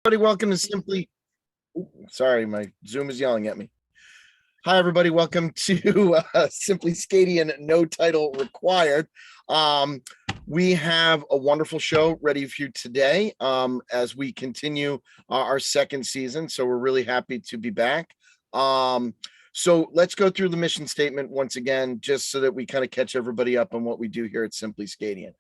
Everybody, welcome to Sorry, my Zoom is yelling at me. Hi, everybody. Welcome to Simply SCAdian, no title required. We have a wonderful show ready for you today as we continue our second season. So we're really happy to be back. So let's go through the mission statement once again, just so that we kind of catch everybody up on what we do here at Simply SCAdian.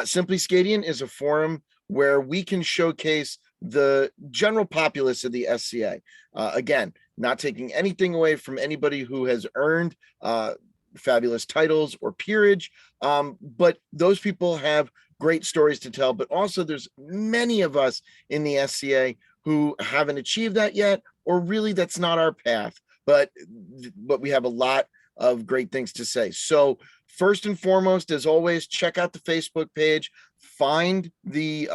Simply SCAdian is a forum where we can showcase the general populace of the SCA. Again, not taking anything away from anybody who has earned fabulous titles or peerage, but those people have great stories to tell. But also there's many of us in the SCA who haven't achieved that yet, or really that's not our path, but we have a lot of great things to say. So first and foremost, as always, check out the Facebook page, find the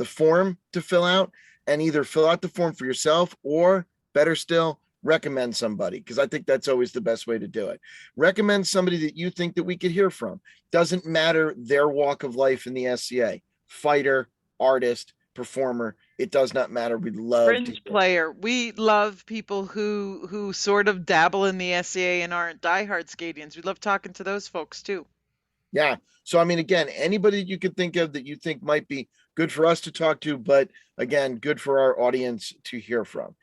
form to fill out, and either fill out the form for yourself or, better still, recommend somebody, because I think that's always the best way to do it. Recommend somebody that you think that we could hear from. Doesn't matter their walk of life in the SCA, fighter, artist, performer, it does not matter. We'd love Fringe player. We love people who sort of dabble in the SCA and aren't diehard SCAdians. We love talking to those folks too. Yeah. So, I mean, again, anybody you could think of that you think might be good for us to talk to, but again, good for our audience to hear from.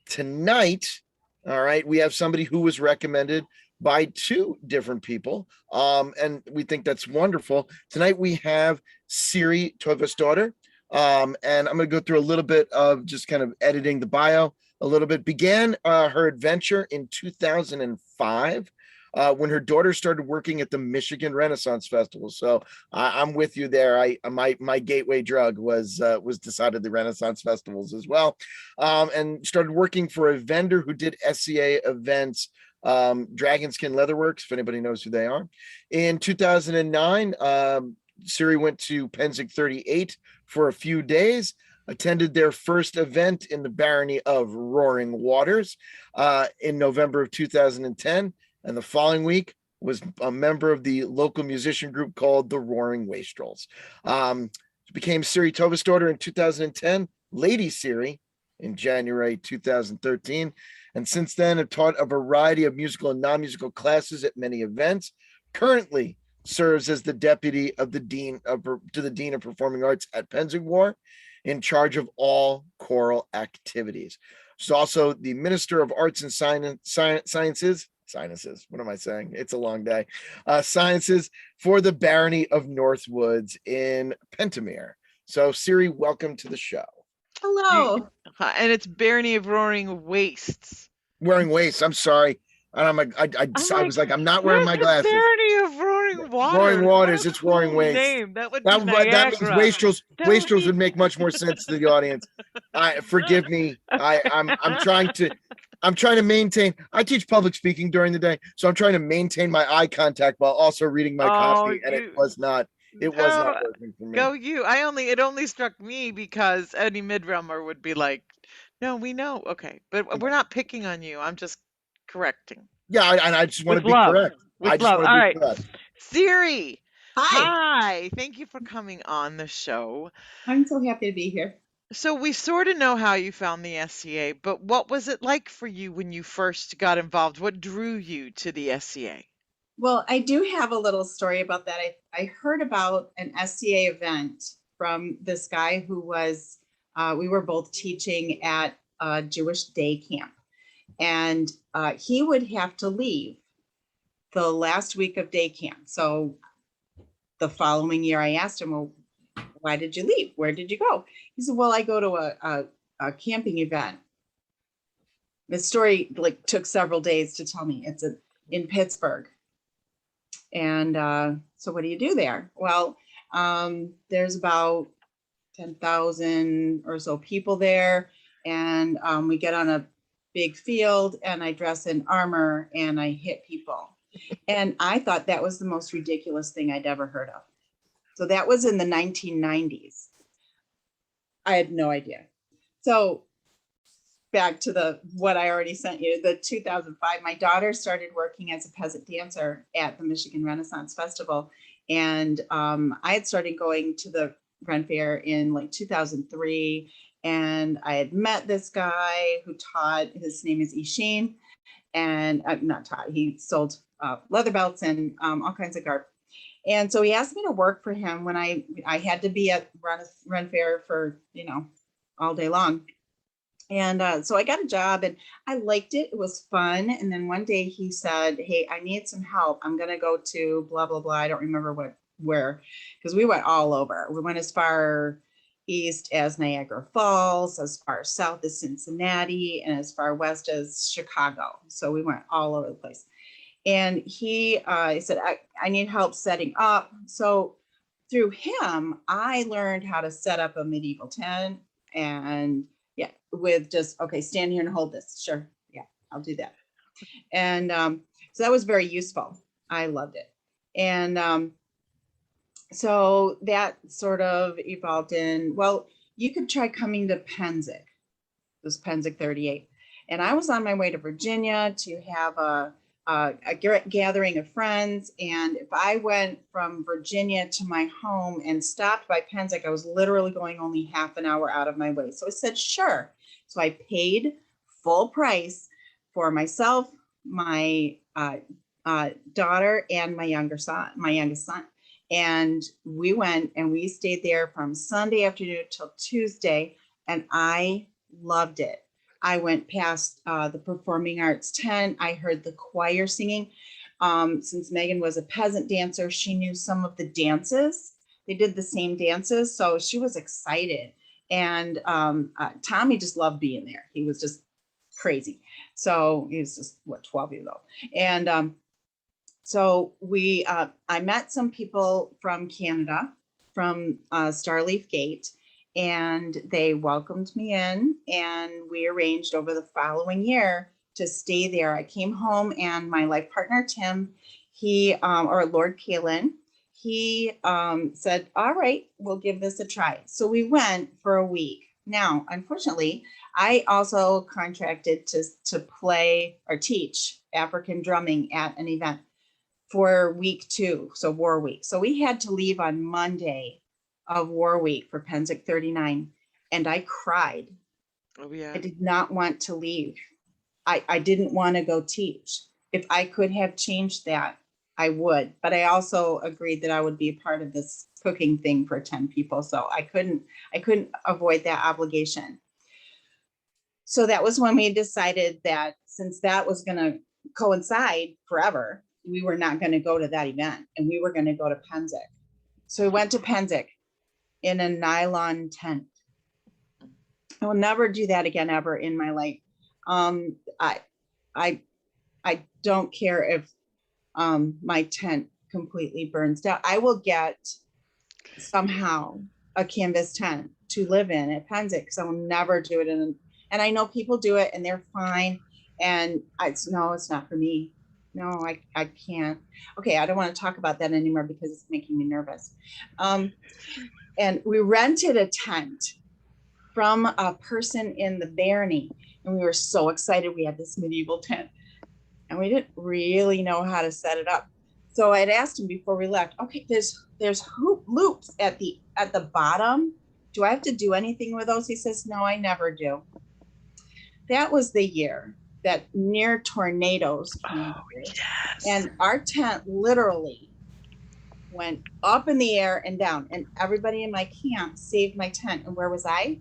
Tonight, all right, we have somebody who was recommended by two different people, and we think that's wonderful. Tonight, we have Siri Toivosdotter, and I'm going to go through a little bit of just kind of editing the bio a little bit. Began her adventure in 2005. When her daughter started working at the Michigan Renaissance Festival. So I'm with you there. My gateway drug was decided the Renaissance festivals as well, and started working for a vendor who did SCA events, Dragonskin Leatherworks, if anybody knows who they are. In 2009, Siri went to Penzig 38 for a few days, attended their first event in the barony of Roaring Waters in November of 2010. And the following week was a member of the local musician group called the Roaring Wastrels. She became Siri Toivosdotter in 2010, Lady Siri in January 2013. And since then have taught a variety of musical and non-musical classes at many events. Currently serves as the deputy of the dean of performing arts at Penzig, in charge of all choral activities. She's also the Minister of Arts and Sciences. What am I saying? It's a long day. Sciences for the Barony of Northwoods in Pentamere. So, Siri, welcome to the show. Hello. And it's Barony of Roaring Wastes. Wearing wastes. I'm sorry. And I was like, I'm not wearing my glasses. Barony of Roaring Waters. Roaring Waters. It's Roaring Wastes. Name. That would be Niagara. That means Wastrels. Wastrels would make much more sense to the audience. Forgive me. I'm trying to maintain. I teach public speaking during the day, so I'm trying to maintain my eye contact while also reading my copy, and it was not working for me. Go you. It only struck me because any mid-realmer would be like, no, we know. Okay. But we're not picking on you. I'm just correcting. Yeah, I just want to be correct. With love. All right. Siri. Hi. Thank you for coming on the show. I'm so happy to be here. So we sort of know how you found the SCA, but what was it like for you when you first got involved? What drew you to the SCA? Well, I do have a little story about that. I heard about an SCA event from this guy who was, we were both teaching at a Jewish day camp. And he would have to leave the last week of day camp. So the following year, I asked him, well, why did you leave? Where did you go? He said, well, I go to a camping event. The story took several days to tell me. It's in Pittsburgh. And so what do you do there? Well, there's about 10,000 or so people there. And we get on a big field and I dress in armor and I hit people. And I thought that was the most ridiculous thing I'd ever heard of. So that was in the 1990s. I had no idea. So back to what I already sent you, the 2005, my daughter started working as a peasant dancer at the Michigan Renaissance Festival. And I had started going to the Ren Fair in 2003. And I had met this guy who taught, his name is Ishin, and not taught, he sold leather belts and all kinds of garb. And so he asked me to work for him when I had to be at Ren Fair for, all day long. And so I got a job and I liked it. It was fun. And then one day he said, "Hey, I need some help. I'm going to go to blah, blah, blah." I don't remember where, because we went all over. We went as far east as Niagara Falls, as far south as Cincinnati, and as far west as Chicago. So we went all over the place. And he said, I need help setting up. So through him, I learned how to set up a medieval tent, and yeah, with just, okay, stand here and hold this. Sure. Yeah, I'll do that. And so that was very useful. I loved it. And so that sort of evolved in, well, you could try coming to Penzic. It was Penzic 38. And I was on my way to Virginia to have a gathering of friends. And if I went from Virginia to my home and stopped by Penzic, I was literally going only half an hour out of my way. So I said, sure. So I paid full price for myself, my daughter, and my youngest son. And we went and we stayed there from Sunday afternoon till Tuesday, and I loved it. I went past the performing arts tent. I heard the choir singing. Since Megan was a peasant dancer, she knew some of the dances. They did the same dances, so she was excited. And Tommy just loved being there. He was just crazy. So he was just, 12 years old. And so I met some people from Canada, from Starleaf Gate, and they welcomed me in, and we arranged over the following year to stay there. I came home, and my life partner, Tim, or Lord Kalin, he said, all right, we'll give this a try. So we went for a week. Now, unfortunately, I also contracted to play or teach African drumming at an event for week 2, so War Week. So we had to leave on Monday of War Week for Penzic 39, and I cried. Oh yeah. I did not want to leave. I didn't want to go teach. If I could have changed that, I would, but I also agreed that I would be a part of this cooking thing for 10 people. So I couldn't avoid that obligation. So that was when we decided that since that was going to coincide forever, we were not going to go to that event, and we were going to go to Penzic. So we went to Penzic in a nylon tent. I will never do that again ever in my life. I don't care if my tent completely burns down. I will get somehow a canvas tent to live in at Penzic, because I will never do it and I know people do it and they're fine. And it's not for me. No, I can't. Okay, I don't want to talk about that anymore because it's making me nervous. And we rented a tent from a person in the Barony, and we were so excited. We had this medieval tent, and we didn't really know how to set it up. So I had asked him before we left, okay, there's hoop loops at the bottom. Do I have to do anything with those? He says, no, I never do. That was the year that near tornadoes came through. Yes. And our tent literally went up in the air and down, and everybody in my camp saved my tent. And where was I?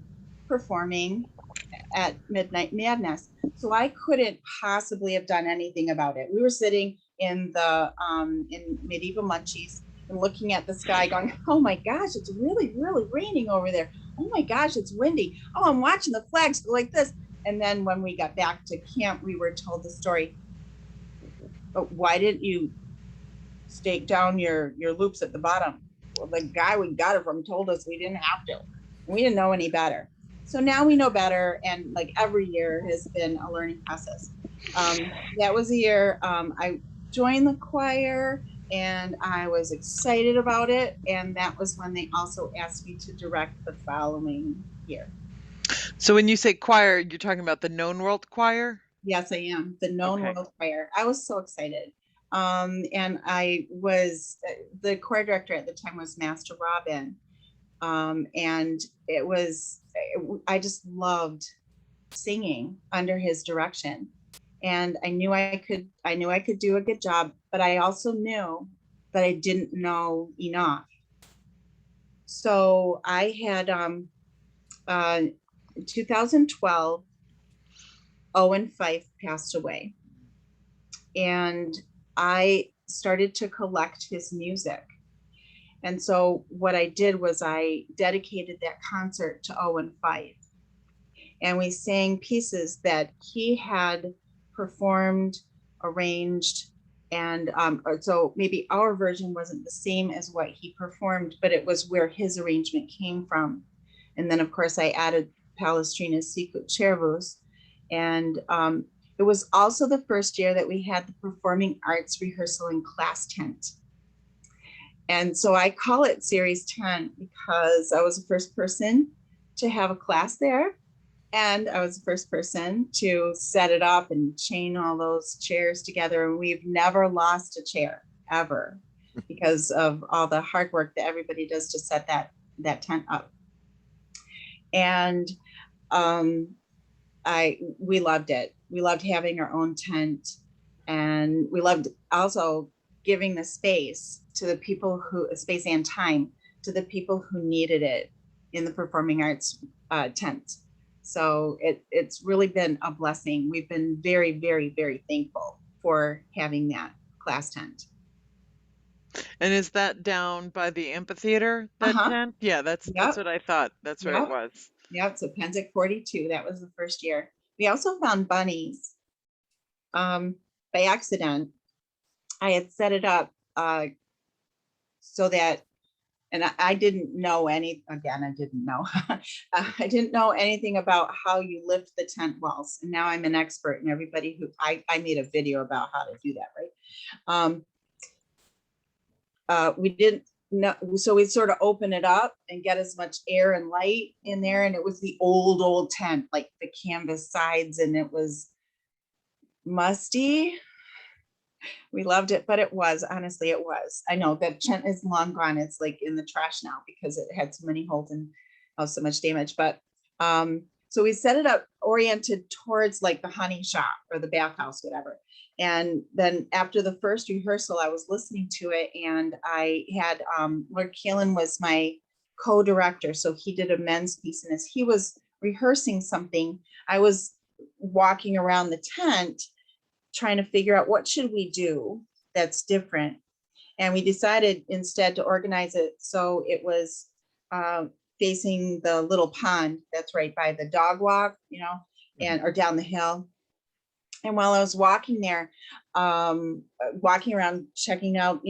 Performing at Midnight Madness. So I couldn't possibly have done anything about it. We were sitting in the in Medieval Munchies and looking at the sky going, oh my gosh, it's really, really raining over there. Oh my gosh, it's windy. Oh, I'm watching the flags go like this. And then when we got back to camp, we were told the story. But why didn't you stake down your loops at the bottom? Well, the guy we got it from told us we didn't have to. We didn't know any better. So now we know better, and like every year has been a learning process. That was a year I joined the choir, and I was excited about it. And that was when they also asked me to direct the following year. So when you say choir, you're talking about the Known World Choir? Yes, I am. The Known Okay. World Choir. I was so excited. And I was, the choir director at the time was Master Robin. And it was I just loved singing under his direction. And I knew I could do a good job, but I also knew that I didn't know enough. So I had in 2012, Owen Fife passed away. And I started to collect his music. And so what I did was I dedicated that concert to Owen Fife. And we sang pieces that he had performed, arranged, and so maybe our version wasn't the same as what he performed, but it was where his arrangement came from. And then, of course, I added Palestrina's Sicut Cervus. And it was also the first year that we had the performing arts rehearsal in class tent. And so I call it Series 10 because I was the first person to have a class there. And I was the first person to set it up and chain all those chairs together. And we've never lost a chair ever because of all the hard work that everybody does to set that tent up. And we loved it. We loved having our own tent, and we loved also giving the space to the people space and time to the people who needed it in the performing arts tent. So it's really been a blessing. We've been very, very, very thankful for having that class tent. And is that down by the amphitheater, that tent? Yeah, that's what I thought. That's where it was. Yep, so Penzic 42, that was the first year. We also found bunnies by accident. I had set it up so that, and I didn't know I didn't know. I didn't know anything about how you lift the tent walls. And now I'm an expert, and everybody I made a video about how to do that, right? We didn't know, so we'd sort of open it up and get as much air and light in there. And it was the old tent, like the canvas sides, and it was musty. We loved it, but honestly, it was. I know that tent is long gone. It's like in the trash now because it had so many holes and so much damage. But so we set it up oriented towards like the honey shop or the bathhouse, whatever. And then after the first rehearsal, I was listening to it, and I had Lord Kalin was my co-director. So he did a men's piece, and as he was rehearsing something, I was walking around the tent trying to figure out what should we do that's different. And we decided instead to organize it so it was facing the little pond that's right by the dog walk, and or down the hill. And while I was walking there, walking around, checking out,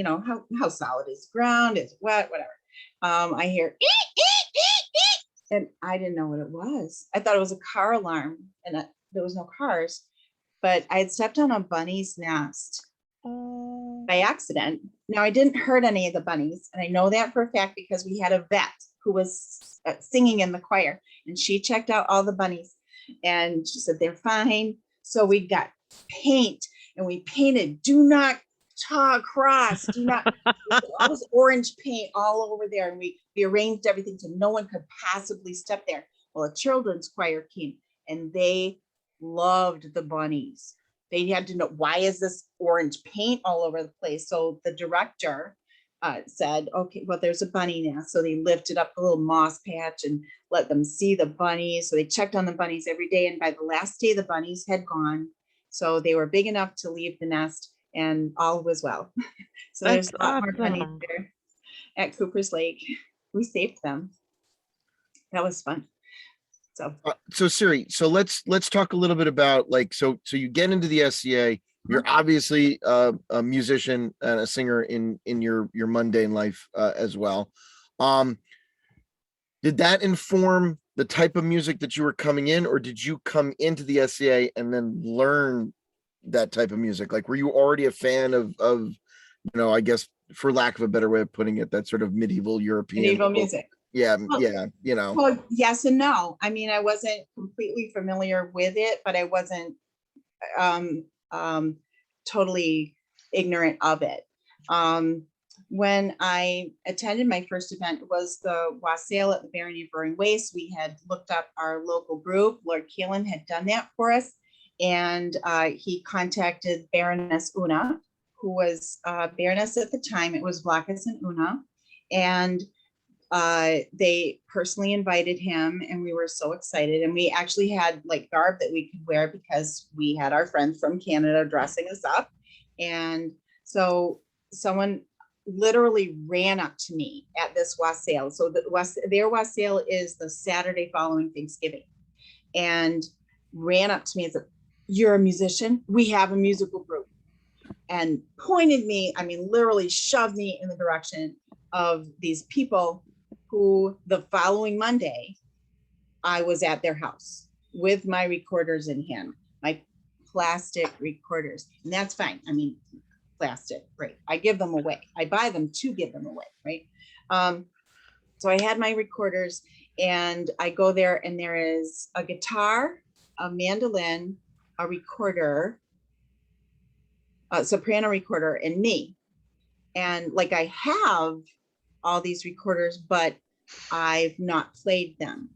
how solid is ground, is wet, whatever. I hear, eek, eek, eek, eek, and I didn't know what it was. I thought it was a car alarm, and there was no cars. But I had stepped on a bunny's nest by accident. Now, I didn't hurt any of the bunnies, and I know that for a fact because we had a vet who was singing in the choir, and she checked out all the bunnies, and she said they're fine. So we got paint, and we painted "Do not cross," do not all this orange paint all over there, and we arranged everything so no one could possibly step there. Well, a children's choir came, and they loved the bunnies. They had to know, why is this orange paint all over the place? So the director said, okay, well, there's a bunny nest. So they lifted up a little moss patch and let them see the bunnies. So they checked on the bunnies every day. And by the last day, the bunnies had gone. So they were big enough to leave the nest, and all was well. So there's a lot more bunnies there at Cooper's Lake. We saved them. That was fun. So Siri, so let's talk a little bit about so you get into the SCA. You're obviously a musician and a singer in your mundane life as well. Did that inform the type of music that you were coming in, or did you come into the SCA and then learn that type of music? Like, were you already a fan of I guess, for lack of a better way of putting it, that sort of medieval European music? Yeah, well, yeah, Well, yes and no. I mean, I wasn't completely familiar with it, but I wasn't totally ignorant of it. when I attended my first event was the wassail at the Barony of Roaring Waste. We had looked up our local group. Lord Keelan had done that for us. And he contacted Baroness Una, who was Baroness at the time. It was Vlachis and Una. And they personally invited him, and we were so excited. And we actually had like garb that we could wear because we had our friends from Canada dressing us up. And so someone literally ran up to me at this wassail. So their wassail is the Saturday following Thanksgiving, and ran up to me and said, "You're a musician? We have a musical group." And pointed me, I mean, literally shoved me in the direction of these people who the following Monday, I was at their house with my recorders in hand, my plastic recorders. And that's fine. I mean, plastic, right? I give them away. I buy them to give them away, right? So I had my recorders, and I go there, and there is a guitar, a mandolin, a recorder, a soprano recorder, and me. And like, I have all these recorders, but I've not played them.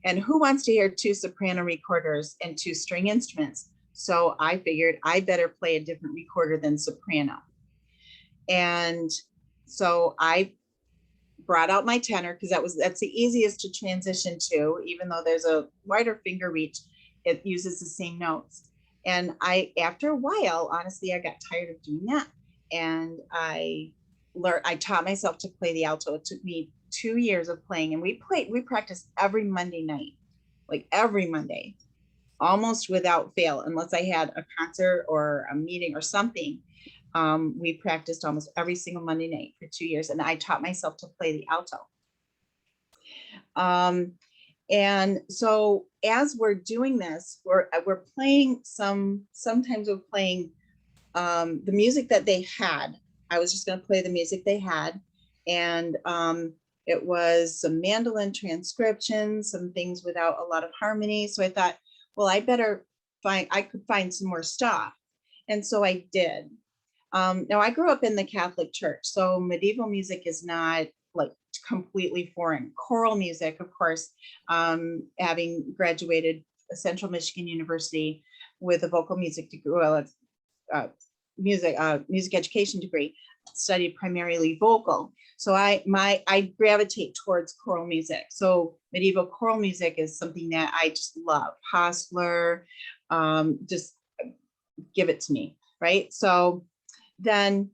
And who wants to hear 2 soprano recorders and 2 string instruments? So I figured I better play a different recorder than soprano. And so I brought out my tenor, because that's the easiest to transition to, even though there's a wider finger reach, it uses the same notes. And after a while, honestly, I got tired of doing that. And I taught myself to play the alto. It took me 2 years of playing, and we practiced every Monday night, like every Monday, almost without fail, unless I had a concert or a meeting or something. We practiced almost every single Monday night for 2 years, and I taught myself to play the alto. And so as we're doing this, we're playing sometimes we're playing the music that they had. I was just going to play the music they had. And it was some mandolin transcriptions, some things without a lot of harmony. So I thought, well, I could find some more stuff. And so I did. Now I grew up in the Catholic Church, so medieval music is not like completely foreign. Choral music, of course, having graduated Central Michigan University with a vocal music degree, music education degree, studied primarily vocal. So I gravitate towards choral music. So medieval choral music is something that I just love. Hostler, just give it to me, right? So then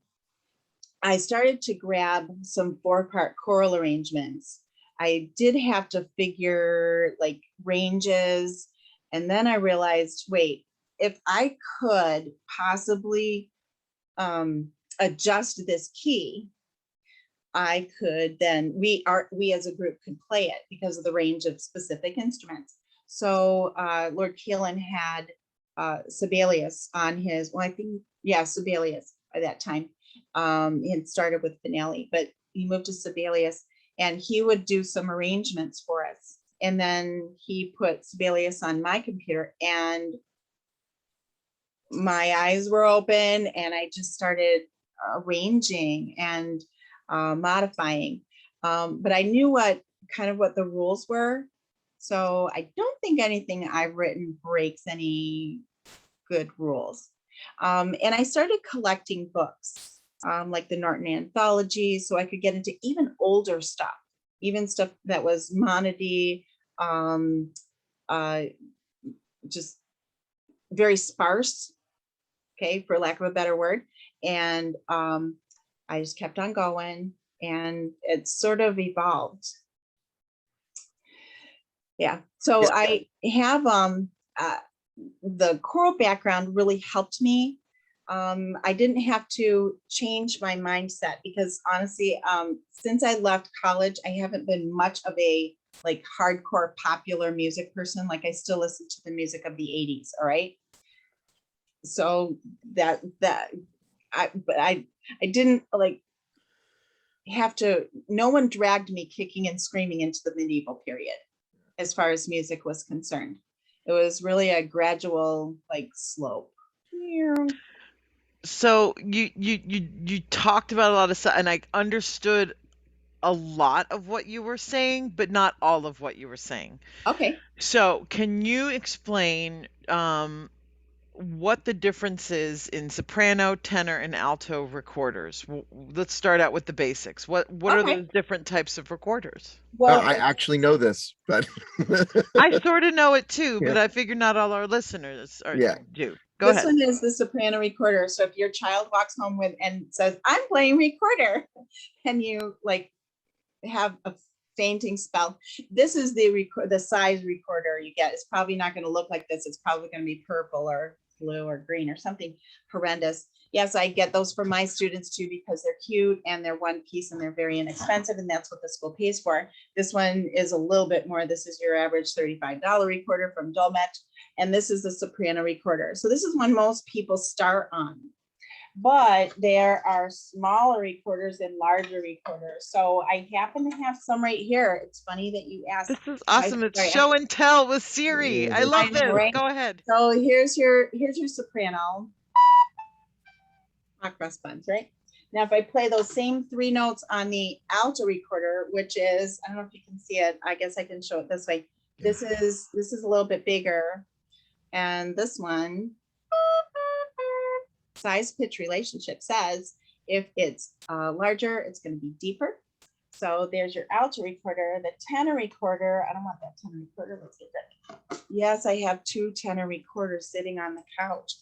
I started to grab some 4-part choral arrangements. I did have to figure like ranges. And then I realized, wait, if I could possibly adjust this key, I could then, we as a group could play it because of the range of specific instruments. So Lord Keelan had Sibelius on his, well, I think, yeah, Sibelius by that time. He had started with Finale, but he moved to Sibelius, and he would do some arrangements for us. And then he put Sibelius on my computer, and my eyes were open, and I just started arranging and modifying. But I knew what the rules were. So I don't think anything I've written breaks any good rules. And I started collecting books, like the Norton Anthology, so I could get into even older stuff, even stuff that was monody, just very sparse, okay, for lack of a better word. And I just kept on going, and it sort of evolved. Yeah, so I have the choral background really helped me. I didn't have to change my mindset, because honestly, since I left college, I haven't been much of a like hardcore popular music person. Like, I still listen to the music of the 80s. All right. So I didn't like have to, no one dragged me kicking and screaming into the medieval period as far as music was concerned. It was really a gradual like slope. So you talked about a lot of stuff, and I understood a lot of what you were saying, but not all of what you were saying. Okay. So can you explain what the difference is in soprano, tenor, and alto recorders? Let's start out with the basics. What are Okay. those different types of recorders? Well, I actually know this, but I sort of know it too, yeah, but I figure not all our listeners yeah. do. Go this ahead. one is the soprano recorder. So if your child walks home with and says, "I'm playing recorder," and you like have a fainting spell, this is the size recorder you get. It's probably not going to look like this. It's probably going to be purple or blue or green or something horrendous. Yes, I get those for my students too because they're cute and they're one piece and they're very inexpensive, and that's what the school pays for. This one is a little bit more. This is your average $35 recorder from Dolmetsch, and this is the soprano recorder. So this is one most people start on, but there are smaller recorders and larger recorders. So I happen to have some right here. It's funny that you asked. This is awesome. It's Sorry, show and tell with Siri. I love I know, this. right? Go ahead. So here's your soprano. Cross buns, right? Now, if I play those same 3 notes on the alto recorder, which is, I don't know if you can see it. I guess I can show it this way. This is a little bit bigger, and this one, size pitch relationship says if it's larger, it's going to be deeper. So there's your alto recorder. The tenor recorder, I don't want that tenor recorder. Let's get that. Yes, I have 2 tenor recorders sitting on the couch.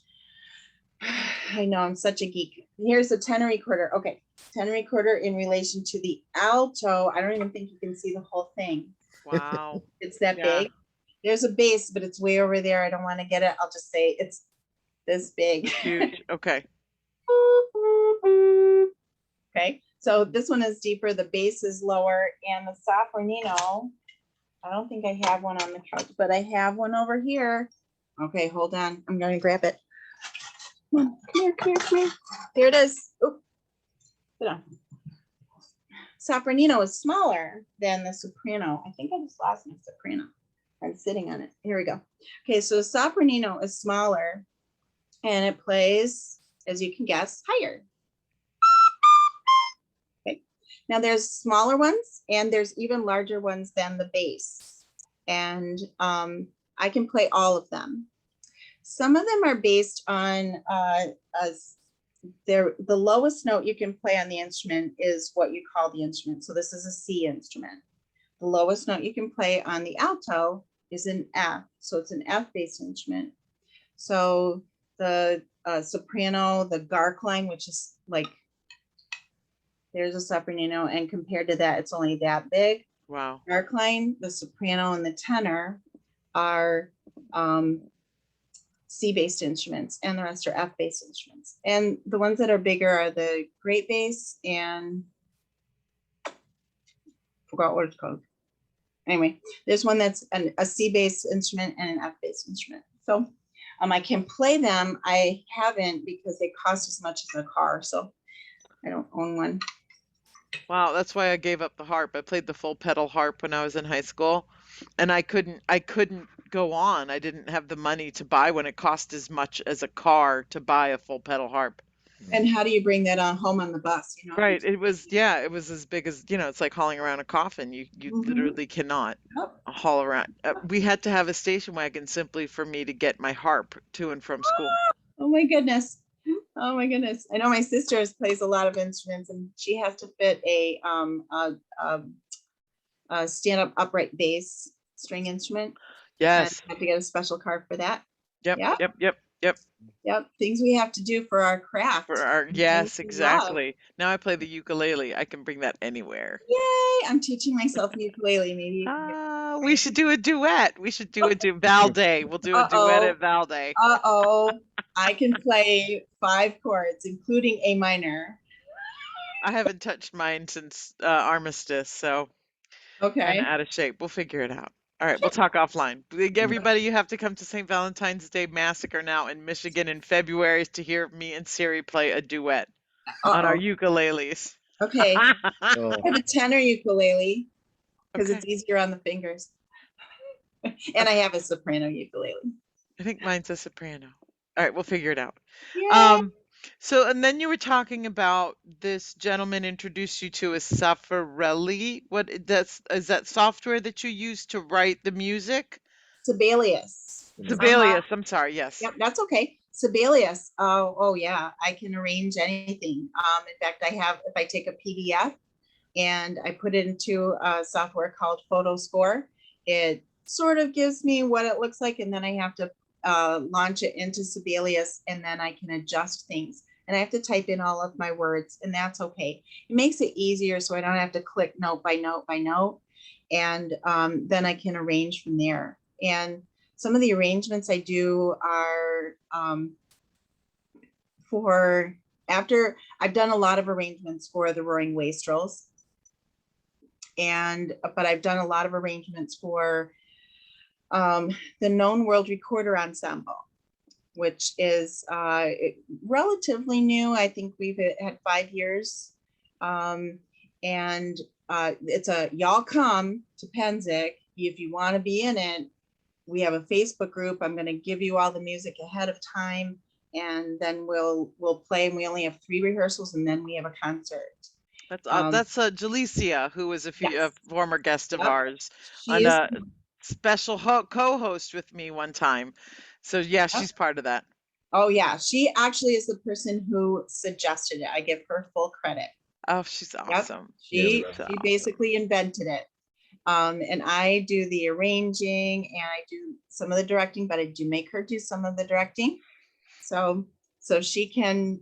I know, I'm such a geek. Here's the tenor recorder. Okay, tenor recorder in relation to the alto. I don't even think you can see the whole thing. Wow. It's that Yeah. big. There's a bass, but it's way over there. I don't want to get it. I'll just say it's this big. Huge. Okay. Okay, so this one is deeper. The bass is lower, and the sopranino, I don't think I have one on the couch, but I have one over here. Okay, hold on. I'm going to grab it. Come on, come here. There it is. Oh, sit on. Sopranino is smaller than the soprano. I think I just lost my soprano. I'm sitting on it. Here we go. Okay, so sopranino is smaller, and it plays, as you can guess, higher. Okay. Now there's smaller ones, and there's even larger ones than the bass. And I can play all of them. Some of them are based on the lowest note you can play on the instrument is what you call the instrument. So this is a C instrument. The lowest note you can play on the alto is an F. So it's an F-based instrument. So the soprano, the garc line, which is like, there's a sopranino, and compared to that, it's only that big. Wow. Garc line, the soprano, and the tenor are C-based instruments, and the rest are F-based instruments. And the ones that are bigger are the great bass and forgot what it's called. Anyway, there's one that's a C-based instrument and an F-based instrument. So I can play them. I haven't because they cost as much as a car, so I don't own one. Wow, that's why I gave up the harp. I played the full pedal harp when I was in high school, and I couldn't go on. I didn't have the money to buy when it cost as much as a car to buy a full pedal harp. And how do you bring that on home on the bus? You know, Right. It was as big as, it's like hauling around a coffin. You Mhm. literally cannot Yep. haul around. We had to have a station wagon simply for me to get my harp to and from school. Oh my goodness. Oh my goodness. I know my sister plays a lot of instruments, and she has to fit a stand-up upright bass string instrument. Yes. And have to get a special car for that. Yep. Yeah. Yep. Things we have to do for our craft. Yes, we love. exactly. Now I play the ukulele. I can bring that anywhere. Yay! I'm teaching myself ukulele. Maybe you can get We should do a duet. We should do a Valday. We'll do a duet at Valday. I can play 5 chords, including A minor. I haven't touched mine since Armistice, so kind Okay. of out of shape. We'll figure it out. All right, we'll talk offline. Everybody, you have to come to St. Valentine's Day Massacre now in Michigan in February to hear me and Siri play a duet on our ukuleles. Okay. I Oh, have a tenor ukulele because Okay. it's easier on the fingers. And I have a soprano ukulele. I think mine's a soprano. All right, we'll figure it out. Yay. So, and then you were talking about this gentleman introduced you to a Safarelli. Is that software that you use to write the music? Sibelius. Mhm. Sibelius, I'm sorry, yes. Yep, that's okay. Sibelius. Oh yeah, I can arrange anything. In fact, if I take a PDF and I put it into a software called Photo Score, it sort of gives me what it looks like, and then I have to launch it into Sibelius, and then I can adjust things. And I have to type in all of my words, and that's okay. It makes it easier so I don't have to click note by note by note. And then I can arrange from there. And some of the arrangements I do are for after I've done a lot of arrangements for the Roaring Wastrels, but I've done a lot of arrangements for the Known World Recorder Ensemble, which is relatively new. I think we've had 5 years. And it's y'all come to Penzic if you want to be in it. We have a Facebook group. I'm going to give you all the music ahead of time, and then we'll play. And we only have 3 rehearsals, and then we have a concert. That's Jalicia, who was a Yes. former guest of Yep. ours She on is. a special co-host with me one time. So yeah, Yep. she's part of that. Oh yeah, she actually is the person who suggested it. I give her full credit. Oh, she's awesome. Yep. Yeah. She basically invented it. And I do the arranging and I do some of the directing, but I do make her do some of the directing. So she can,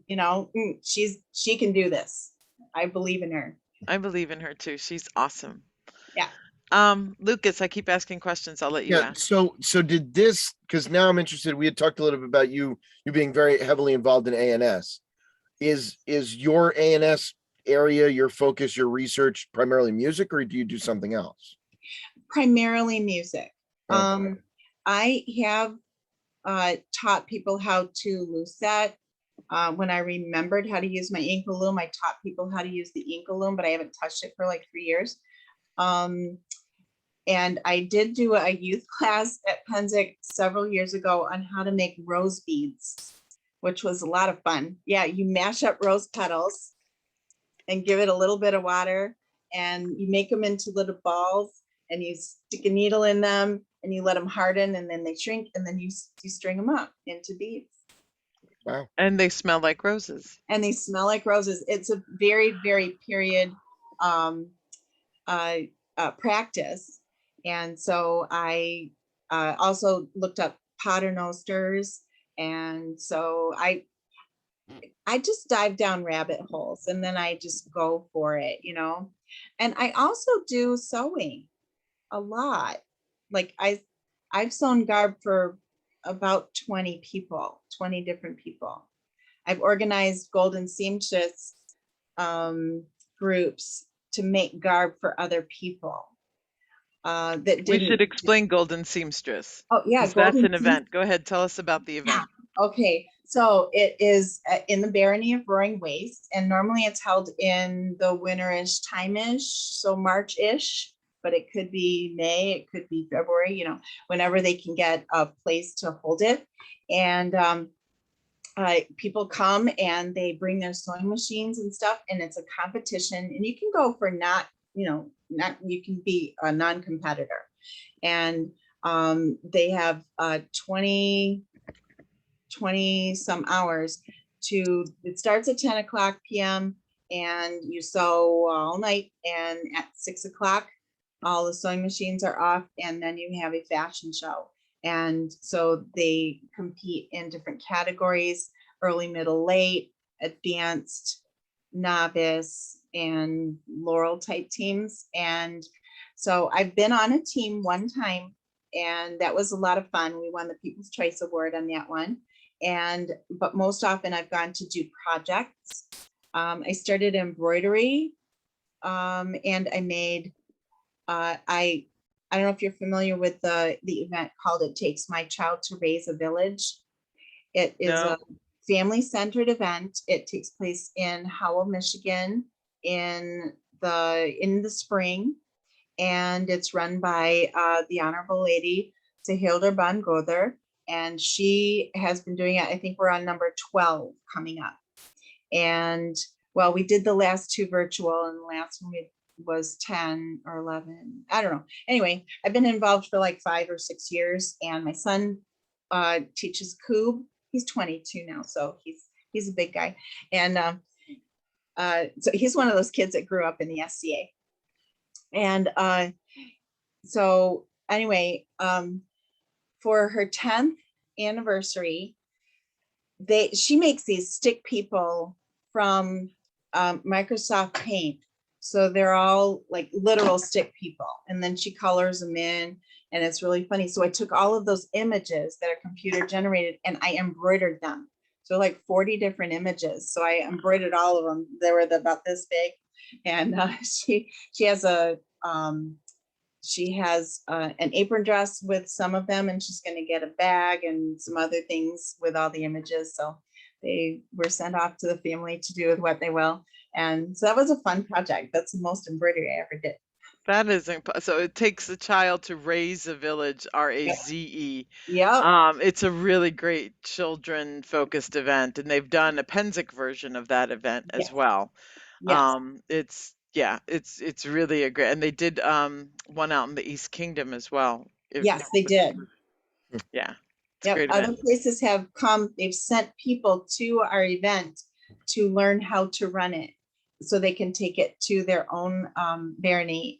she can do this. I believe in her. I believe in her too. She's awesome. Yeah. Lucas, I keep asking questions. I'll let you Yeah. ask. So did this, because now I'm interested. We had talked a little bit about you being very heavily involved in ANS. Is your ANS area, your focus, your research primarily music, or do you do something else? Primarily music. Okay. I have taught people how to lucette. When I remembered how to use my Inkle loom, I taught people how to use the Inkle loom, but I haven't touched it for like 3 years. And I did do a youth class at Penzic several years ago on how to make rose beads, which was a lot of fun. Yeah, you mash up rose petals and give it a little bit of water, and you make them into little balls, and you stick a needle in them, and you let them harden, and then they shrink, and then you string them up into beads. Wow. And they smell like roses. And they smell like roses. It's a very, very period practice. And so I also looked up paternosters. And so I just dive down rabbit holes, and then I just go for it, And I also do sewing a lot. Like I've sewn garb for about 20 people, 20 different people. I've organized golden seamstress groups to make garb for other people. We should explain Golden Seamstress. Oh yeah, that's an event. Go ahead, tell us about the event. Yeah. Okay, so it is in the barony of Roaring Waste, and normally it's held in the winterish time-ish, so March-ish, but it could be May, it could be February, whenever they can get a place to hold it. And people come and they bring their sewing machines and stuff, and it's a competition, and you can go for you can be a non-competitor. And they have 20 some hours it starts at 10 o'clock p.m. and you sew all night, and at 6 o'clock all the sewing machines are off, and then you have a fashion show. And so they compete in different categories: early, middle, late, advanced, novice, and laurel type teams. And so I've been on a team one time, and that was a lot of fun. We won the People's Choice Award on that one. But most often I've gone to do projects. I started embroidery, and I made, I don't know if you're familiar with the event called It Takes My Child to Raise a Village. It is a family-centered event. It takes place in Howell, Michigan in the spring, and it's run by the Honorable Lady Sahilda Van Gother, and she has been doing it. I think we're on number 12 coming up. And well, we did the last two virtual, and the last one was 10 or 11. I don't know. Anyway, I've been involved for like 5 or 6 years, and my son teaches Coob. He's 22 now, so he's a big guy. And so he's one of those kids that grew up in the SCA. And so anyway, for her 10th anniversary, she makes these stick people from Microsoft Paint. So they're all like literal stick people. And then she colors them in, and it's really funny. So I took all of those images that are computer generated and I embroidered them. So like 40 different images. So I embroidered all of them. They were about this big. And she has an apron dress with some of them, and she's going to get a bag and some other things with all the images. So they were sent off to the family to do with what they will. And so that was a fun project. That's the most embroidery I ever did. That is so it takes a child to raise a village, RAZE. Yeah. It's a really great children focused event, and they've done a Penzic version of that event as Yes. well. Yes. It's really a great, and they did one out in the East Kingdom as well. Yes, they did. Yeah, it's a Yep. great Other event. places have come, they've sent people to our event to learn how to run it, so they can take it to their own barony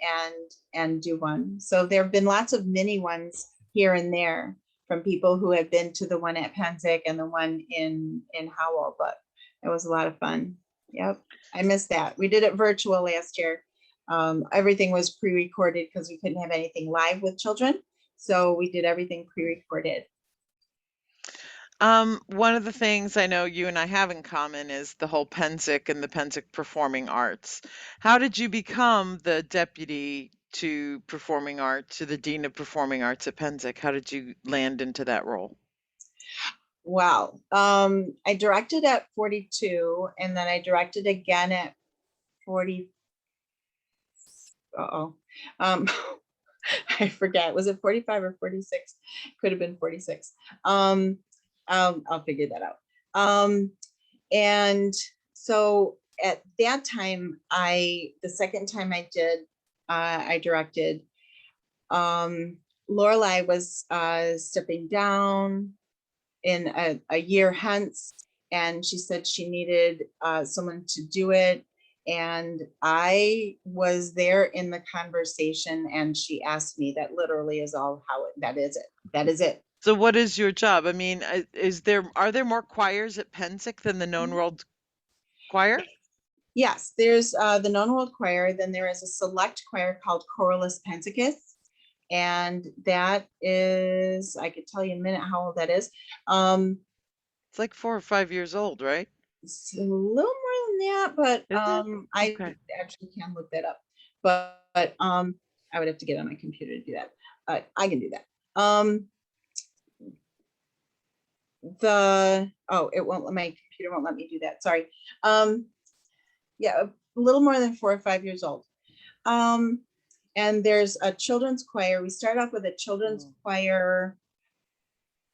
and do one. So there have been lots of mini ones here and there from people who have been to the one at Penzic and the one in Howell, but it was a lot of fun. Yep, I missed that. We did it virtual last year. Everything was pre-recorded because we couldn't have anything live with children. So we did everything pre-recorded. One of the things I know you and I have in common is the whole Penzic and the Penzic Performing Arts. How did you become the deputy to performing arts, to the dean of performing arts at Penzic? How did you land into that role? Wow. I directed at 42, and then I directed again at 40. I forget. Was it 45 or 46? Could have been 46. I'll figure that out. And so at that time, the second time I directed, Lorelei was stepping down in a year hence, and she said she needed someone to do it. And I was there in the conversation, and she asked me. That literally is all that is it. That is it. So what is your job? I mean, are there more choirs at Penzic than the Known World Choir? Yes, there's the Known World Choir. Then there is a select choir called Chorus Penzicus. And that is, I could tell you in a minute how old that is. It's like 4 or 5 years old, right? It's a little more than that, but I actually can look that up. But I would have to get on my computer to do that. I can do that. It won't. My computer won't let me do that. Sorry. Yeah, a little more than 4 or 5 years old. And there's a children's choir. We started off with a children's choir,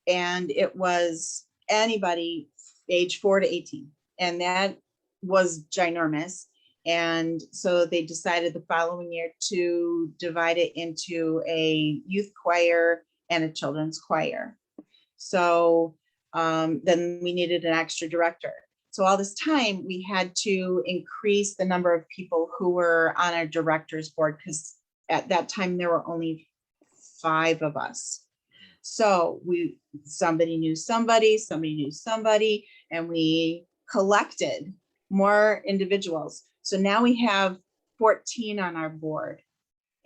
and it was anybody age 4 to 18. And that was ginormous. And so they decided the following year to divide it into a youth choir and a children's choir. So then we needed an extra director. So all this time we had to increase the number of people who were on our director's board, because at that time there were only 5 of us. So somebody knew somebody, and we collected more individuals. So now we have 14 on our board.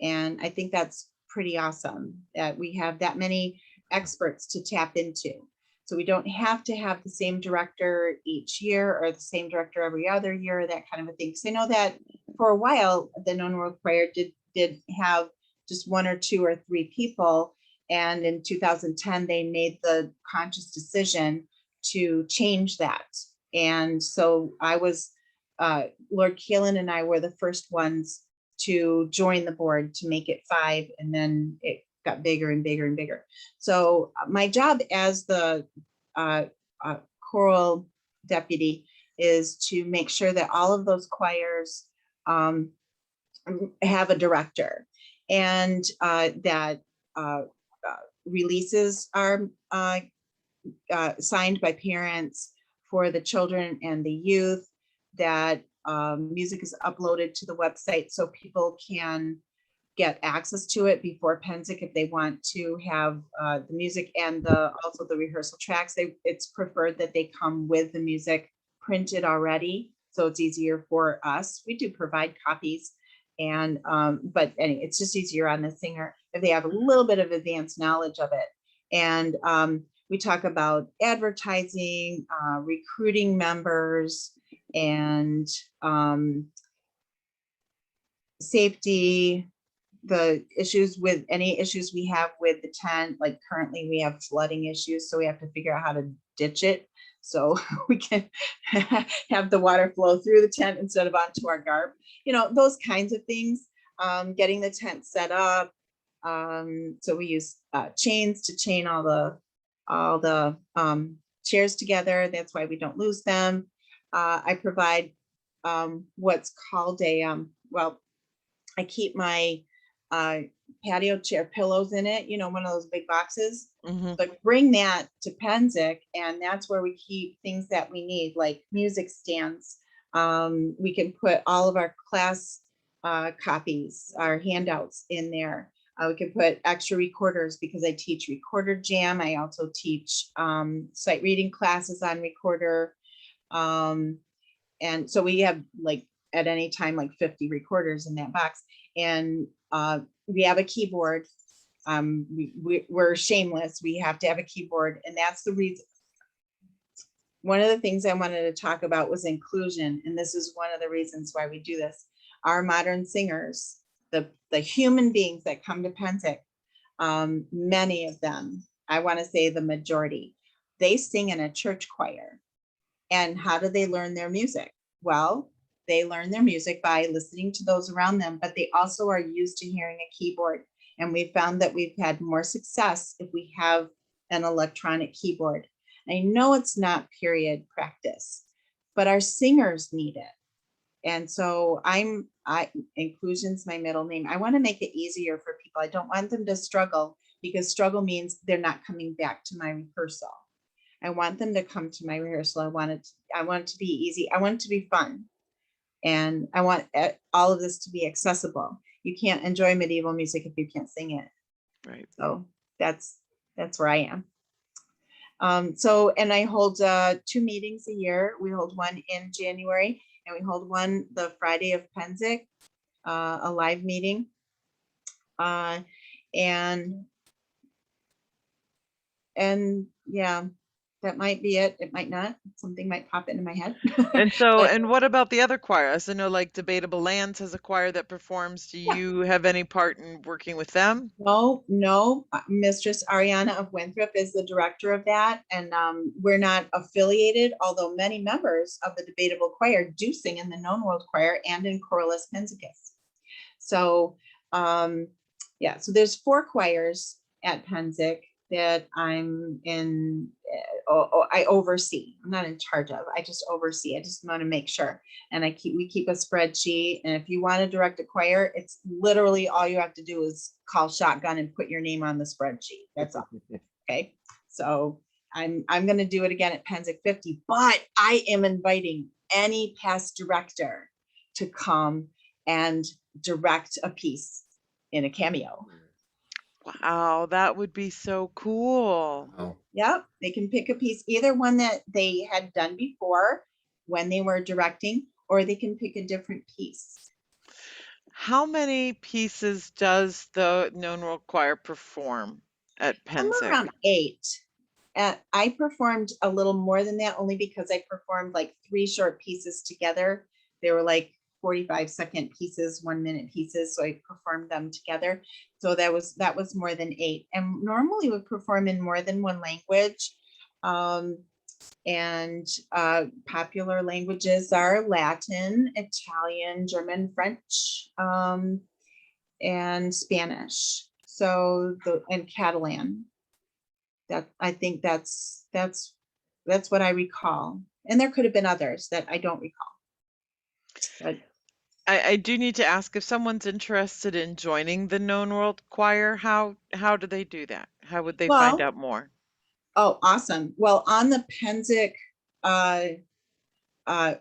And I think that's pretty awesome that we have that many experts to tap into. So we don't have to have the same director each year or the same director every other year, that kind of a thing. Because I know that for a while, the Known World Choir did have just 1 or 2 or 3 people. And in 2010, they made the conscious decision to change that. And so Lord Kaelin and I were the first ones to join the board to make it 5, and then it got bigger and bigger and bigger. So my job as the choral deputy is to make sure that all of those choirs have a director, and that releases are signed by parents for the children and the youth, that music is uploaded to the website so people can get access to it before Penzic if they want to have the music and also the rehearsal tracks. It's preferred that they come with the music printed already, so it's easier for us. We do provide copies, and but anyway, it's just easier on the singer if they have a little bit of advanced knowledge of it. And we talk about advertising, recruiting members, and safety, the issues with any issues we have with the tent. Like currently we have flooding issues, so we have to figure out how to ditch it so we can have the water flow through the tent instead of onto our garb, those kinds of things. Getting the tent set up, so we use chains to chain all the chairs together. That's why we don't lose them. I provide what's called well, I keep my patio chair pillows in it, one of those big boxes. Mhm. So I bring that to Penzic, and that's where we keep things that we need, like music stands. We can put all of our class copies, our handouts in there. We can put extra recorders because I teach recorder jam. I also teach sight reading classes on recorder. And so we have like at any time like 50 recorders in that box. And we have a keyboard. We're shameless. We have to have a keyboard, and that's the reason. One of the things I wanted to talk about was inclusion, and this is one of the reasons why we do this. Our modern singers, the human beings that come to Penzic, many of them, I want to say the majority, they sing in a church choir. And how do they learn their music? Well, they learn their music by listening to those around them, but they also are used to hearing a keyboard. And we found that we've had more success if we have an electronic keyboard. I know it's not period practice, but our singers need it. And so inclusion's my middle name. I want to make it easier for people. I don't want them to struggle, because struggle means they're not coming back to my rehearsal. I want them to come to my rehearsal. I want it to be easy. I want it to be fun. And I want all of this to be accessible. You can't enjoy medieval music if you can't sing it. Right. So that's where I am. And I hold 2 meetings a year. We hold one in January, and we hold one the Friday of Penzic, a live meeting. And yeah, that might be it. It might not. Something might pop into my head. And so, But and what about the other choirs? I know like Debatable Lands has a choir that performs. Do Yeah. you have any part in working with them? no, Mistress Ariana of Winthrop is the director of that. And we're not affiliated, although many members of the Debatable Choir do sing in the Known World Choir and in Chorus Penzicus. So yeah, so there's 4 choirs at Penzic that I'm in, I oversee. I'm not in charge of, I just oversee. I just want to make sure. And we keep a spreadsheet. And if you want to direct a choir, it's literally all you have to do is call shotgun and put your name on the spreadsheet. That's all. Okay. So I'm going to do it again at Penzic 50, but I am inviting any past director to come and direct a piece in a cameo. Wow, that would be so cool. Oh, Yep, they can pick a piece, either one that they had done before when they were directing, or they can pick a different piece. How many pieces does the Known World Choir perform at Somewhere Penzic? around 8. I performed a little more than that, only because I performed like 3 short pieces together. They were like 45-second pieces, 1-minute pieces, so I performed them together. So that was more than 8. And normally we perform in more than one language. And popular languages are Latin, Italian, German, French, and Spanish. So and Catalan. That I think that's what I recall. And there could have been others that I don't recall. But I do need to ask, if someone's interested in joining the Known World Choir, how do they do that? How would they find well, out more? oh, awesome. Well, on the Penzic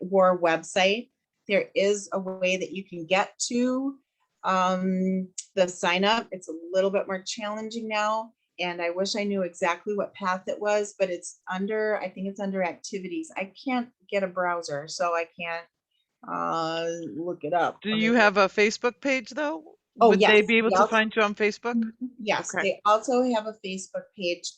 War website, there is a way that you can get to the sign up. It's a little bit more challenging now. And I wish I knew exactly what path it was, but it's under, I think it's under activities. I can't get a browser, so I can't look it up. Do Let me you look. have a Facebook page though? Oh, Would they yes. be able They to also- find you on Facebook? Yes, Okay. they also have a Facebook page.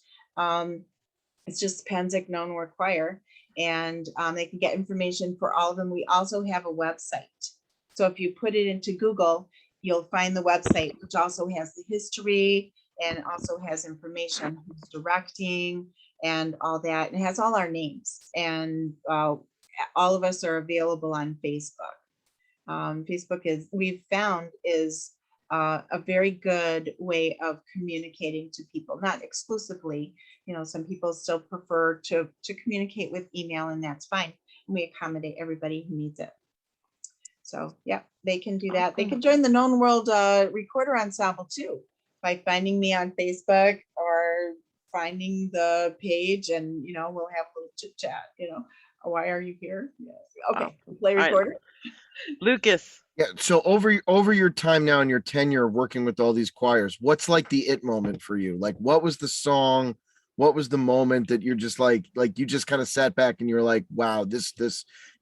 It's just Penzic Known World Choir, and they can get information for all of them. We also have a website. So if you put it into Google, you'll find the website, which also has the history and also has information who's directing and all that. And it has all our names, and all of us are available on Facebook. Facebook is, we've found, is a very good way of communicating to people, not exclusively. You know, some people still prefer to communicate with email, and that's fine. We accommodate everybody who needs it. So yeah, they can do that. They Awesome. can join the Known World Recorder Ensemble too, by finding me on Facebook or finding the page, and you know, we'll have a little chit chat. You know, why are you here? Yes. Okay, play All right. recorder. Lucas. Yeah. So over your time now and your tenure working with all these choirs, what's like the it moment for you? Like, what was the song? What was the moment that you're just like you just kind of sat back and you're like, wow, this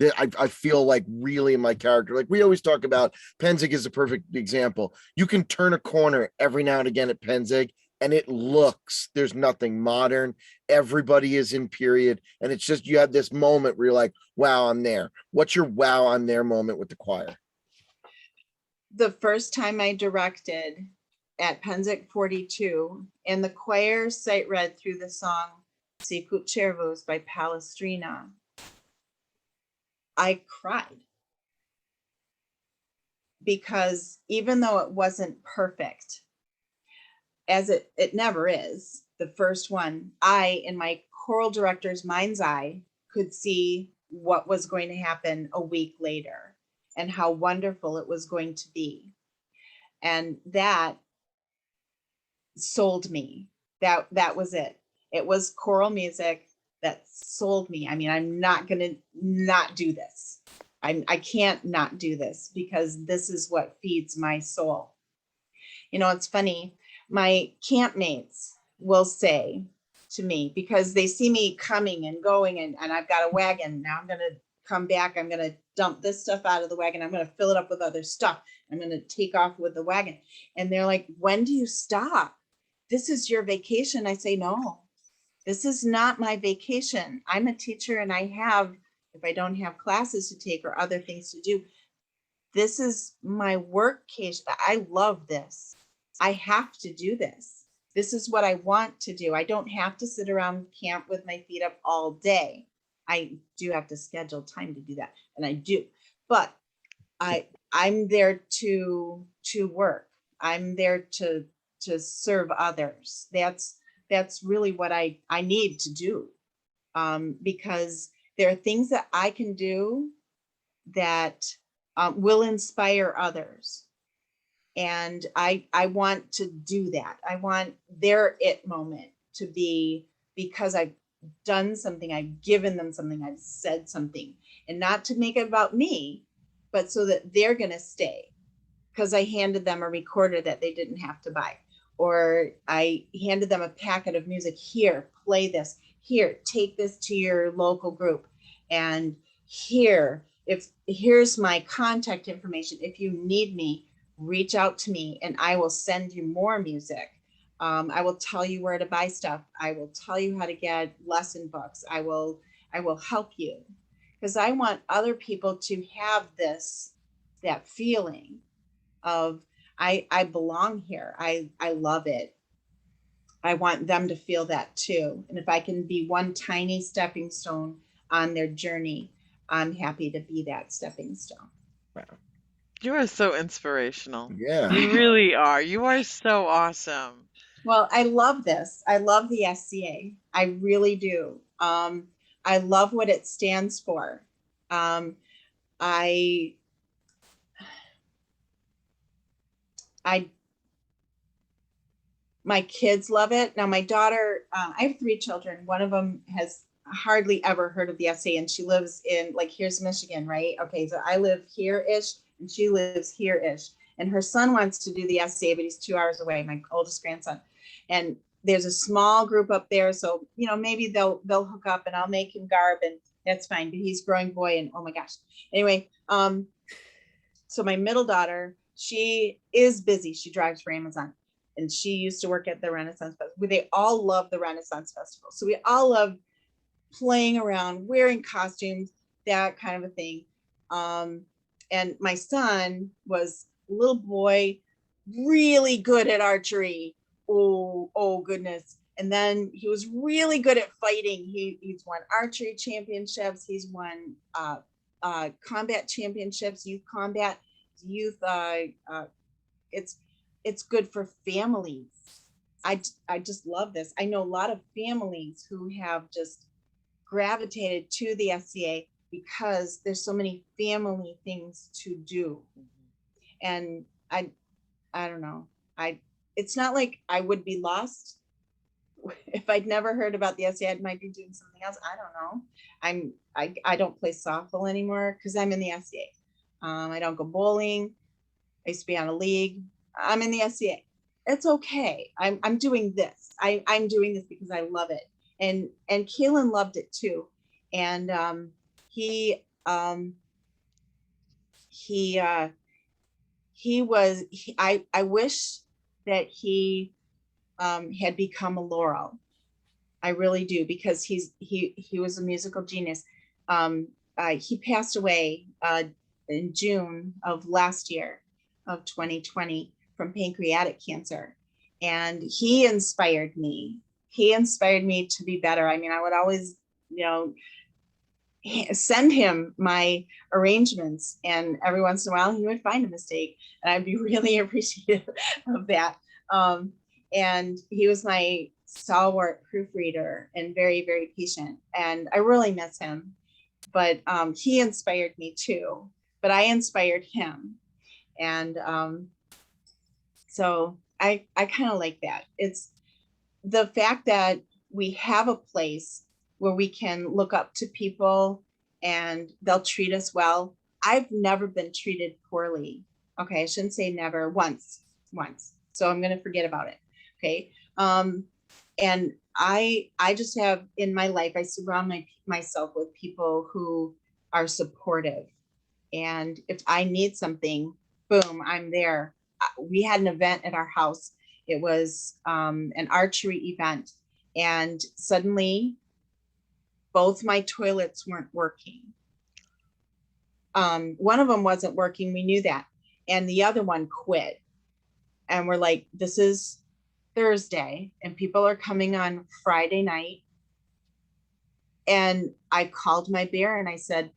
I feel like really in my character. Like we always talk about, Penzic is a perfect example. You can turn a corner every now and again at Penzic, and it looks, there's nothing modern. Everybody is in period, and it's just, you have this moment where you're like, wow, I'm there. What's your wow, I'm there moment with the choir? The first time I directed at Penzic 42, and the choir sight read through the song Sicut Cervus by Palestrina, I cried. Because even though it wasn't perfect, as it never is, the first one, I, in my choral director's mind's eye, could see what was going to happen a week later and how wonderful it was going to be. And that sold me. That was it. It was choral music that sold me. I mean, I'm not gonna not do this. I can't not do this, because this is what feeds my soul. You know, it's funny. My campmates will say to me, because they see me coming and going, and I've got a wagon. Now I'm gonna come back. I'm gonna dump this stuff out of the wagon. I'm gonna fill it up with other stuff. I'm gonna take off with the wagon. And they're like, when do you stop? This is your vacation. I say, no, this is not my vacation. I'm a teacher, and I have, if I don't have classes to take or other things to do, this is my work case. I love this. I have to do this. This is what I want to do. I don't have to sit around camp with my feet up all day. I do have to schedule time to do that, and I do. But I'm there to work. I'm there to serve others. That's really what I need to do, because there are things that I can do that will inspire others. And I want to do that. I want their it moment to be because I've done something, I've given them something, I've said something, and not to make it about me, but so that they're going to stay because I handed them a recorder that they didn't have to buy, or I handed them a packet of music. Here, play this. Here, take this to your local group. And here's my contact information. If you need me, reach out to me and I will send you more music. I will tell you where to buy stuff. I will tell you how to get lesson books. I will help you, because I want other people to have that feeling of I belong here. I love it. I want them to feel that too. And if I can be one tiny stepping stone on their journey, I'm happy to be that stepping stone. Wow. You are so inspirational. Yeah. You really are. You are so awesome. Well, I love this. I love the SCA. I really do. I love what it stands for. I my kids love it. Now, my daughter, I have 3 children. One of them has hardly ever heard of the SCA, and she lives in, like, here's Michigan, right? Okay, so I live here-ish, and she lives here-ish. And her son wants to do the SCA, but he's 2 hours away, my oldest grandson. And there's a small group up there, so, you know, maybe they'll hook up, and I'll make him garb, and that's fine. But he's growing boy, and oh my gosh. Anyway, so my middle daughter, she is busy. She drives for Amazon, and she used to work at the Renaissance Festival. They all love the Renaissance Festival. So we all love playing around, wearing costumes, that kind of a thing. And my son was a little boy, really good at archery. Oh goodness. And then he was really good at fighting. He's won archery championships. He's won combat championships, youth combat, youth. It's good for families. I just love this. I know a lot of families who have just gravitated to the SCA because there's so many family things to do. And I don't know. It's not like I would be lost if I'd never heard about the SCA. I might be doing something else. I don't know. I don't play softball anymore because I'm in the SCA. I don't go bowling. I used to be on a league. I'm in the SCA. It's okay. I'm doing this. I'm doing this because I love it. And Kaylin loved it too. And he I wish that he had become a Laurel. I really do, because he was a musical genius. He passed away in June of last year, of 2020, from pancreatic cancer. And he inspired me. He inspired me to be better. I mean, I would always, you know, send him my arrangements, and every once in a while he would find a mistake, and I'd be really appreciative of that. And he was my stalwart proofreader and very, very patient, and I really miss him. But he inspired me too, but I inspired him. And so I kind of like that. It's the fact that we have a place where we can look up to people and they'll treat us well. I've never been treated poorly. Okay, I shouldn't say never, once. So I'm going to forget about it. Okay. And I just have in my life, I surround myself with people who are supportive. And if I need something, boom, I'm there. We had an event at our house. It was an archery event. And suddenly both my toilets weren't working. One of them wasn't working. We knew that. And the other one quit. And we're like, this is Thursday and people are coming on Friday night. And I called my bear and I said,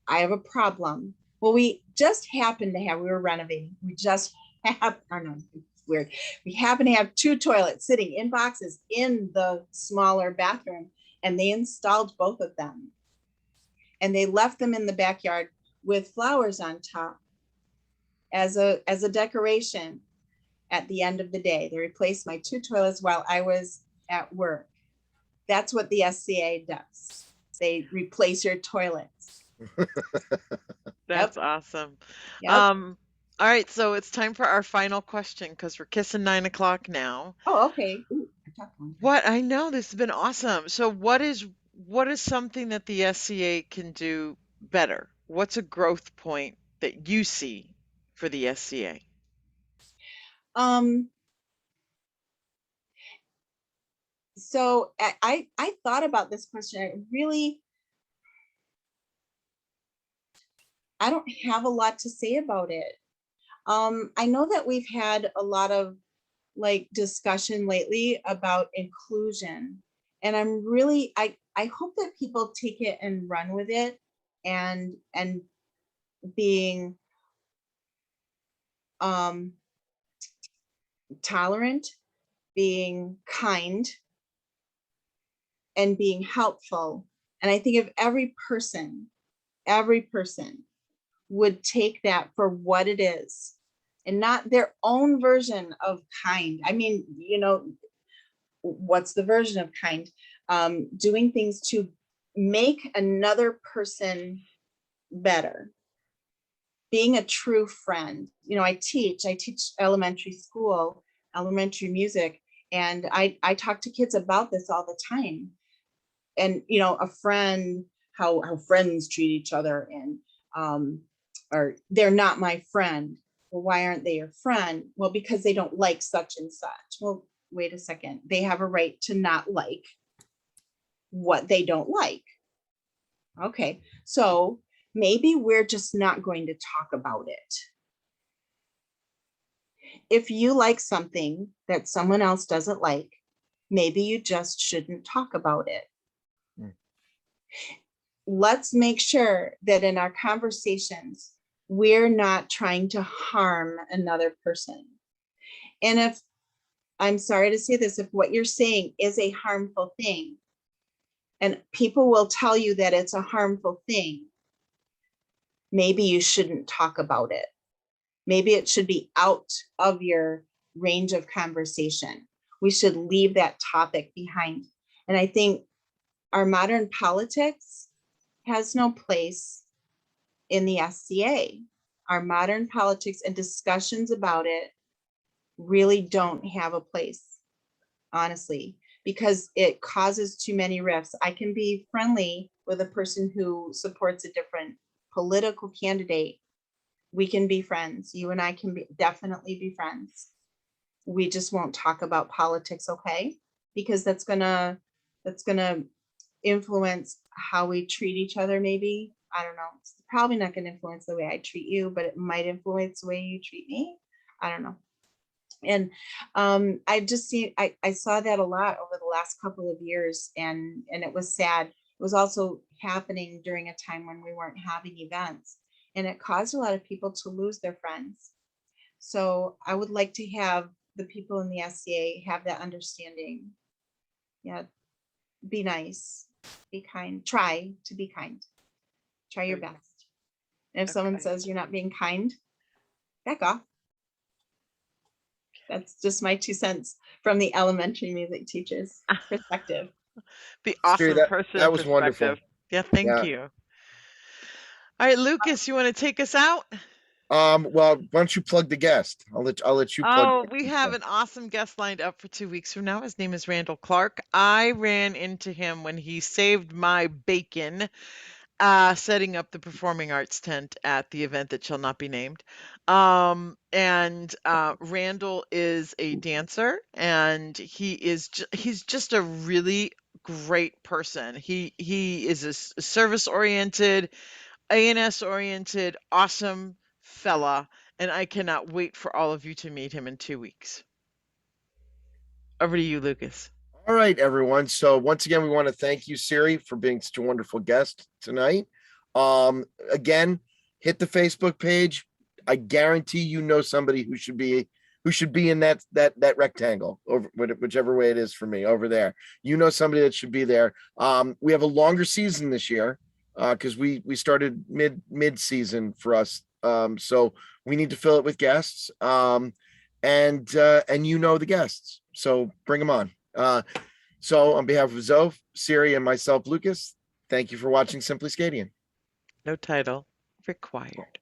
I have a problem. Well, we just happened to have, we were renovating. We just have, I don't know, it's weird. We happen to have 2 toilets sitting in boxes in the smaller bathroom, and they installed both of them. And they left them in the backyard with flowers on top as a decoration. At the end of the day, they replaced my 2 toilets while I was at work. That's what the SCA does. They replace your toilets. That's awesome. Yep. All right, so it's time for our final question because we're kissing 9 o'clock now. Oh, okay. Ooh, what I know, this has been awesome. So what is something that the SCA can do better? What's a growth point that you see for the SCA? So I thought about this question. I don't have a lot to say about it. I know that we've had a lot of like discussion lately about inclusion, and I hope that people take it and run with it, and being tolerant, being kind, and being helpful, And I think if every person would take that for what it is and not their own version of kind. I mean, what's the version of kind? Doing things to make another person better. Being a true friend. I teach elementary school, elementary music, and I talk to kids about this all the time. And a friend, how friends treat each other, and or they're not my friend. Well, why aren't they your friend? Well, because they don't like such and such. Well, wait a second. They have a right to not like what they don't like. Okay, so maybe we're just not going to talk about it. If you like something that someone else doesn't like, maybe you just shouldn't talk about it. Let's make sure that in our conversations, we're not trying to harm another person. And if, I'm sorry to say this, if what you're saying is a harmful thing, and people will tell you that it's a harmful thing, maybe you shouldn't talk about it. Maybe it should be out of your range of conversation. We should leave that topic behind. And I think our modern politics has no place in the SCA. Our modern politics and discussions about it really don't have a place, honestly, because it causes too many rifts. I can be friendly with a person who supports a different political candidate. We can be friends. You and I can definitely be friends. We just won't talk about politics, okay? Because that's gonna influence how we treat each other, maybe. I don't know. It's probably not gonna influence the way I treat you, but it might influence the way you treat me. I don't know. And I saw that a lot over the last couple of years, and it was sad. It was also happening during a time when we weren't having events, and it caused a lot of people to lose their friends. So I would like to have the people in the SCA have that understanding. Yeah, be nice, be kind, try to be kind, try your best. And if someone says you're not being kind, back off. That's just my 2 cents from the elementary music teacher's perspective. The awesome Siri, person that was wonderful. perspective. Yeah, thank you. All right, Lucas, you want to take us out? Well, why don't you plug the guest? I'll let you plug. Oh, we have an awesome guest lined up for 2 weeks from now. His name is Randall Clark. I ran into him when he saved my bacon, setting up the performing arts tent at the event that shall not be named. Randall is a dancer, and he's just a really great person. He is a service oriented, ANS oriented, awesome fella, and I cannot wait for all of you to meet him in 2 weeks. Over to you, Lucas. All right, everyone. So once again, we want to thank you, Siri, for being such a wonderful guest tonight. Again, hit the Facebook page. I guarantee you know somebody who should be in that rectangle, over whichever way it is for me over there. You know somebody that should be there. We have a longer season this year because we started mid season for us. So we need to fill it with guests. And you know the guests, so bring them on. So on behalf of Zoe, Siri, and myself, Lucas, thank you for watching Simply SCAdian. No title required.